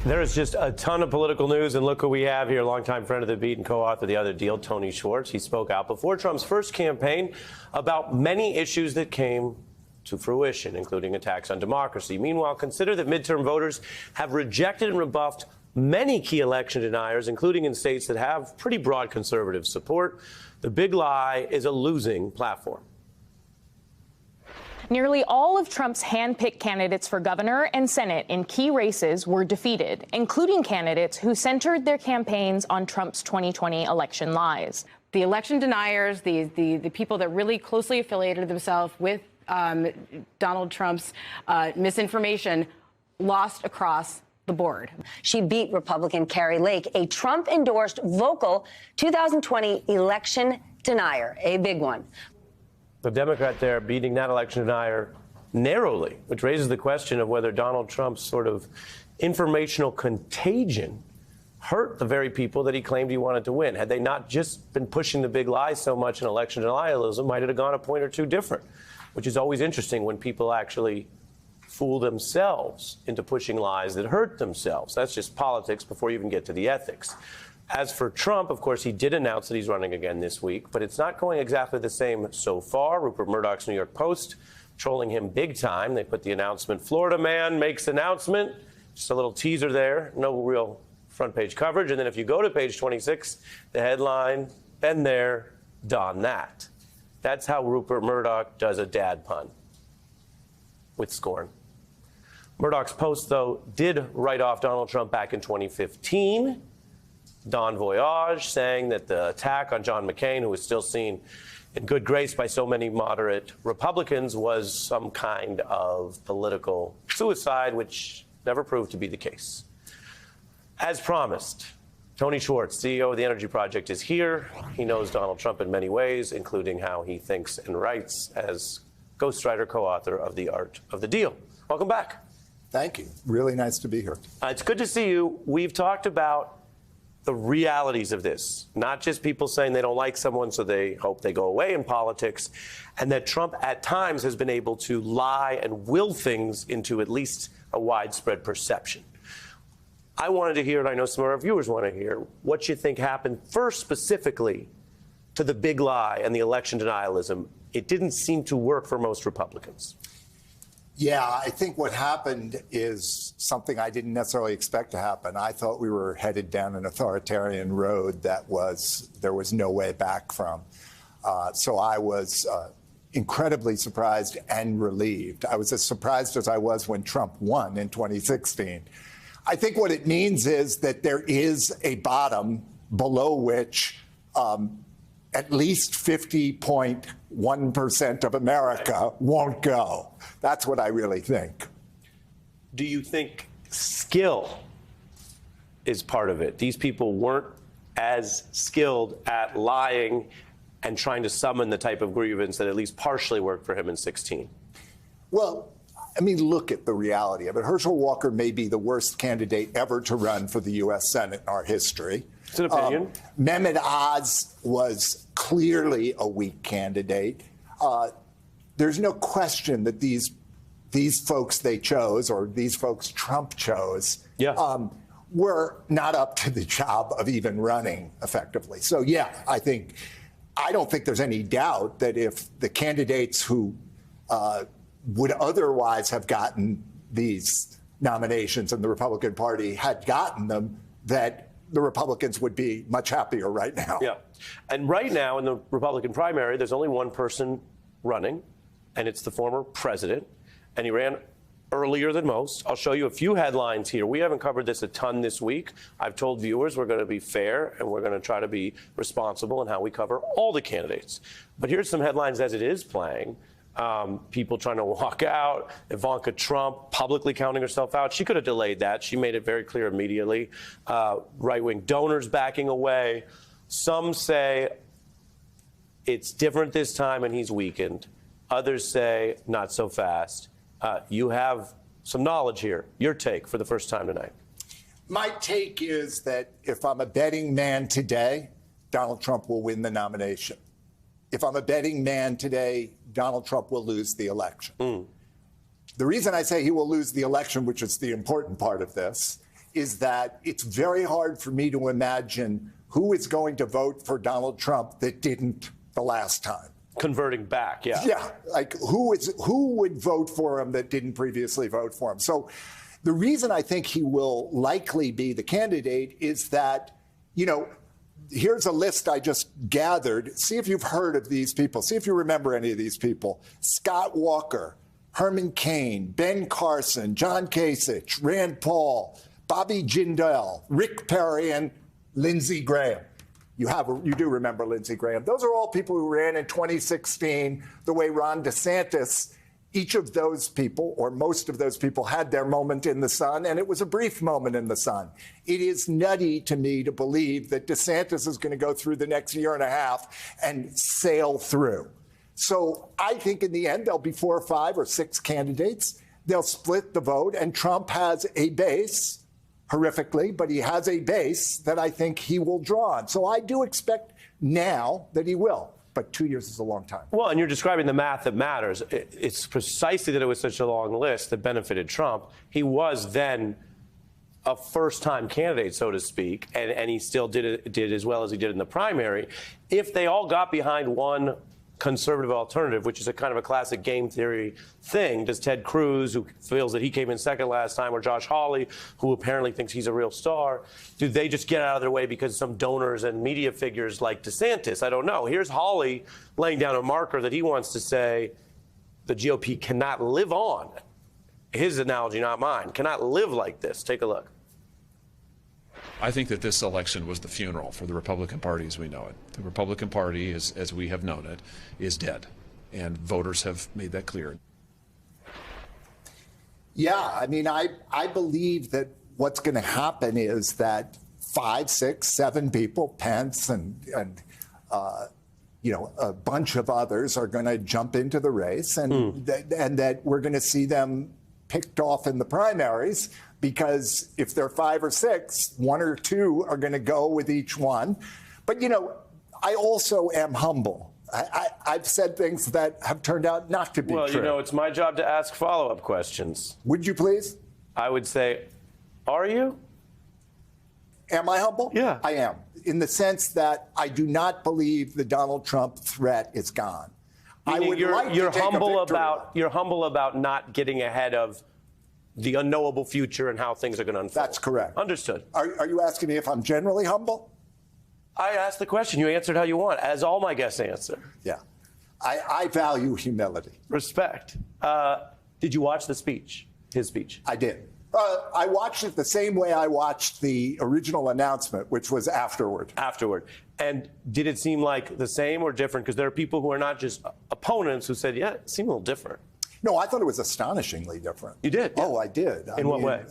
There is just a ton of political news, and look who we have here, longtime friend of the beat and co-author of The Other Deal, Tony Schwartz. He spoke out before Trump's first campaign about many issues that came to fruition, including attacks on democracy. Meanwhile, consider that midterm voters have rejected and rebuffed many key election deniers, including in states that have pretty broad conservative support. The big lie is a losing platform. Nearly all of Trump's hand-picked candidates for governor and Senate in key races were defeated, including candidates who centered their campaigns on Trump's 2020 election lies. The election deniers, the people that really closely affiliated themselves with Donald Trump's misinformation, lost across the board. She beat Republican Kari Lake, a Trump-endorsed vocal 2020 election denier, a big one. The Democrat there beating that election denier narrowly, which raises the question of whether Donald Trump's sort of informational contagion hurt the very people that he claimed he wanted to win. Had they not just been pushing the big lie so much in election denialism, might it have gone a point or two different, which is always interesting when people actually fool themselves into pushing lies that hurt themselves. That's just politics before you even get to the ethics. As for Trump, of course, he did announce that he's running again this week, but it's not going exactly the same so far. Rupert Murdoch's New York Post trolling him big time. They put the announcement, Florida man makes announcement. Just a little teaser there, no real front page coverage. And then if you go to page 26, the headline, been there, done that. That's how Rupert Murdoch does a dad pun, with scorn. Murdoch's Post, though, did write off Donald Trump back in 2015. Don Voyage saying that the attack on John McCain, who was still seen in good grace by so many moderate Republicans, was some kind of political suicide, which never proved to be the case. As promised, Tony Schwartz, CEO of the Energy Project, is here. He knows Donald Trump in many ways, including how he thinks and writes as ghostwriter, co-author of The Art of the Deal. Welcome back. Thank you. Really nice to be here. It's good to see you. We've talked about the realities of this, not just people saying they don't like someone so they hope they go away in politics, and that Trump at times has been able to lie and will things into at least a widespread perception. I wanted to hear, and I know some of our viewers want to hear, what you think happened first specifically to the big lie and the election denialism. It didn't seem to work for most Republicans. Yeah, I think what happened is something I didn't necessarily expect to happen. I thought we were headed down an authoritarian road that there was no way back from. So I was incredibly surprised and relieved. I was as surprised as I was when Trump won in 2016. I think what it means is that there is a bottom below which at least 50.1% of America won't go. That's what I really think. Do you think skill is part of it? These people weren't as skilled at lying and trying to summon the type of grievance that at least partially worked for him in 16. Well, I mean, look at the reality of it. Herschel Walker may be the worst candidate ever to run for the U.S. Senate in our history. It's an opinion. Mehmet Oz was clearly a weak candidate. There's no question that these folks they chose, or these folks Trump chose, were not up to the job of even running effectively. So, yeah, I don't think there's any doubt that if the candidates who would otherwise have gotten these nominations in the Republican Party had gotten them, that the Republicans would be much happier right now. Yeah. And right now in the Republican primary, there's only one person running, and it's the former president. And he ran earlier than most. I'll show you a few headlines here. We haven't covered this a ton this week. I've told viewers we're going to be fair and we're going to try to be responsible in how we cover all the candidates. But here's some headlines as it is playing. People trying to walk out, Ivanka Trump publicly counting herself out. She could have delayed that. She made it very clear immediately. Right-wing donors backing away. Some say it's different this time and he's weakened. Others say not so fast. You have some knowledge here. Your take for the first time tonight. My take is that if I'm a betting man today, Donald Trump will win the nomination. If I'm a betting man today, Donald Trump will lose the election. The reason I say he will lose the election, which is the important part of this, is that it's very hard for me to imagine who is going to vote for Donald Trump that didn't the last time. Converting back, yeah. Yeah, like who would vote for him that didn't previously vote for him? So the reason I think he will likely be the candidate is that, here's a list I just gathered. See if you've heard of these people. See if you remember any of these people. Scott Walker, Herman Cain, Ben Carson, John Kasich, Rand Paul, Bobby Jindal, Rick Perry, and Lindsey Graham. You do remember Lindsey Graham. Those are all people who ran in 2016 the way Ron DeSantis. Each of those people, or most of those people, had their moment in the sun, and it was a brief moment in the sun. It is nutty to me to believe that DeSantis is going to go through the next year and a half and sail through. So I think in the end, there'll be 4 or 5 or 6 candidates. They'll split the vote, and Trump has a base, horrifically, but he has a base that I think he will draw on. So I do expect now that he will. But 2 years is a long time. Well, and you're describing the math that matters. It's precisely that it was such a long list that benefited Trump. He was then a first-time candidate, so to speak, and he still did as well as he did in the primary. If they all got behind one conservative alternative, which is a kind of a classic game theory thing, does Ted Cruz, who feels that he came in second last time, or Josh Hawley, who apparently thinks he's a real star, do they just get out of their way because some donors and media figures like DeSantis? I don't know. Here's Hawley laying down a marker that he wants to say the GOP cannot live on. His analogy, not mine, cannot live like this. Take a look. I think that this election was the funeral for the Republican Party as we know it. The Republican Party, as we have known it, is dead, and voters have made that clear. Yeah, I mean, I believe that what's going to happen is that 5, 6, 7 people, Pence and a bunch of others, are going to jump into the race, and that we're going to see them picked off in the primaries. Because if there are 5 or 6, 1 or 2 are going to go with each one. But, I also am humble. I've said things that have turned out not to be true. Well, it's my job to ask follow-up questions. Would you please? I would say, are you? Am I humble? Yeah. I am, in the sense that I do not believe the Donald Trump threat is gone. I would like to take humble a victory lap. You're humble about not getting ahead of the unknowable future and how things are going to unfold. That's correct. Understood. Are you asking me if I'm generally humble? I asked the question. You answered how you want, as all my guests answer. Yeah. I value humility. Respect. Did you watch the speech, his speech? I did. I watched it the same way I watched the original announcement, which was afterward. Afterward. And did it seem like the same or different? Because there are people who are not just opponents who said, yeah, it seemed a little different. No, I thought it was astonishingly different. You did? Yeah. Oh, I did. In what way?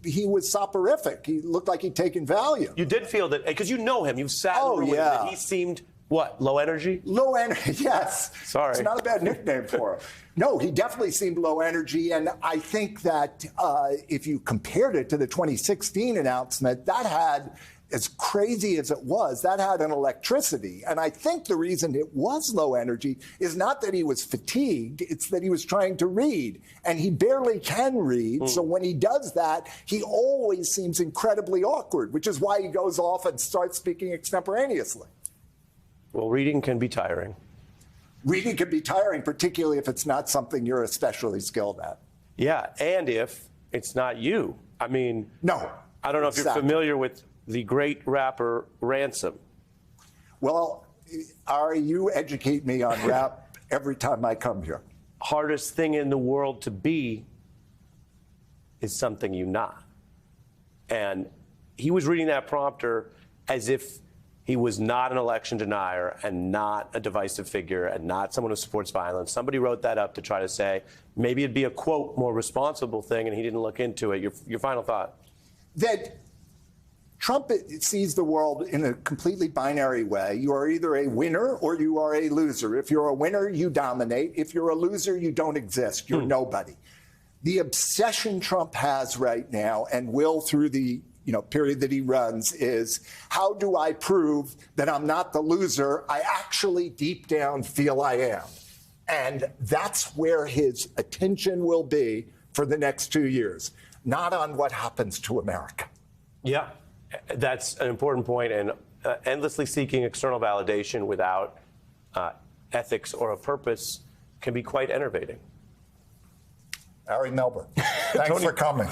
He was soporific. He looked like he'd taken Valium. You did feel that, because you know him. You've sat Oh, in the room with him, yeah. and he seemed, what, low energy? Low energy, yes. Sorry. It's not a bad nickname for him. No, he definitely seemed low energy. And I think that if you compared it to the 2016 announcement, that had, as crazy as it was, that had an electricity. And I think the reason it was low energy is not that he was fatigued, it's that he was trying to read. And he barely can read. So when he does that, he always seems incredibly awkward, which is why he goes off and starts speaking extemporaneously. Well, reading can be tiring. Reading can be tiring, particularly if it's not something you're especially skilled at. Yeah, and if it's not you. I mean, No. I don't know if you're exactly. familiar with the great rapper Ransom. Well, Ari, you educate me on rap every time I come here. Hardest thing in the world to be is something you're not. And he was reading that prompter as if he was not an election denier and not a divisive figure and not someone who supports violence. Somebody wrote that up to try to say maybe it'd be a, quote, more responsible thing, and he didn't look into it. Your final thought? That Trump sees the world in a completely binary way. You are either a winner or you are a loser. If you're a winner, you dominate. If you're a loser, you don't exist. You're nobody. The obsession Trump has right now, and will through the period that he runs, is how do I prove that I'm not the loser I actually deep down feel I am? And that's where his attention will be for the next 2 years, not on what happens to America. Yeah, that's an important point, and endlessly seeking external validation without ethics or a purpose can be quite enervating. Ari Melber, thanks for coming.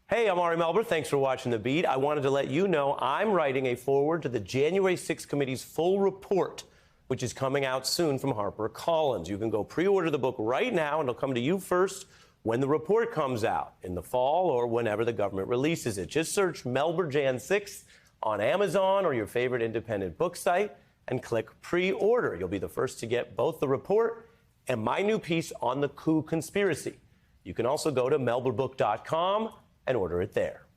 Hey, I'm Ari Melber. Thanks for watching The Beat. I wanted to let you know I'm writing a foreword to the January 6th committee's full report, which is coming out soon from HarperCollins. You can go pre-order the book right now, and it'll come to you first when the report comes out in the fall or whenever the government releases it. Just search Melber Jan 6 on Amazon or your favorite independent book site and click pre-order. You'll be the first to get both the report and my new piece on the coup conspiracy. You can also go to melberbook.com and order it there.